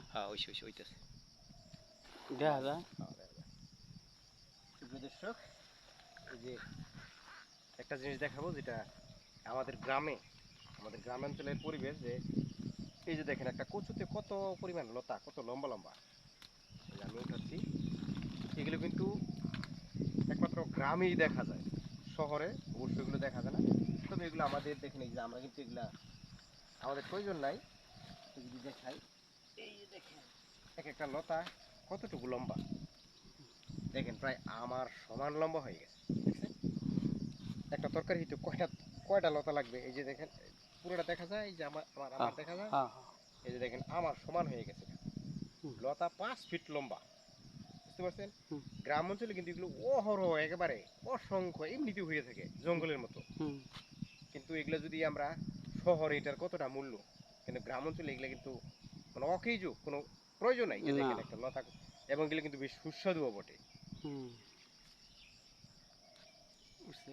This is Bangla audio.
হ্যাঁ হইতেছে দেখা যায়। সুপ্রিয় দর্শক, এই যে একটা জিনিস দেখাবো যেটা আমাদের গ্রামাঞ্চলের পরিবেশ, যে এই যে দেখেন একটা কচুতে কত পরিমাণ লতা, কত লম্বা লম্বা। এই যে আমি উঠাচ্ছি, এগুলো কিন্তু একমাত্র গ্রামেই দেখা যায়, শহরে অবশ্যই এগুলো দেখা যায় না। তবে এগুলো আমাদের দেখেন, এই যে আমরা কিন্তু এগুলা আমাদের প্রয়োজন নাই। তো যদি দেখাই, এই যে দেখেন এক একটা লতা কতটুকু লম্বা, দেখেন প্রায় আমার সমান লম্বা হয়ে গেছে। দেখছেন একটা তরকারি হইতে কয়টা কয়টা লতা লাগবে? এই যে দেখেন পুরোটা দেখা যায়, এই যে আমার আমার হ্যাঁ আমার দেখা যায়। হ্যাঁ। এই যে দেখেন আমার সমান হয়ে গেছে হুম লতা, 5 ফিট লম্বা। বুঝতে পারছেন? হুম গ্রাম অঞ্চলে কিন্তু এগুলো অহরহ একেবারে অসংখ্য এমনিতে হয়ে থাকে জঙ্গলের মতো। হুম কিন্তু এগুলো যদি আমরা শহরে, এটার কতটা মূল্য, কিন্তু গ্রাম অঞ্চলে এগুলো কিন্তু মানে অকেজ, কোনো প্রয়োজন নাই। যে না। দেখেন একটা লতা, এবং এগুলো কিন্তু বেশ সুস্বাদুও বটে। হুম বুঝছি।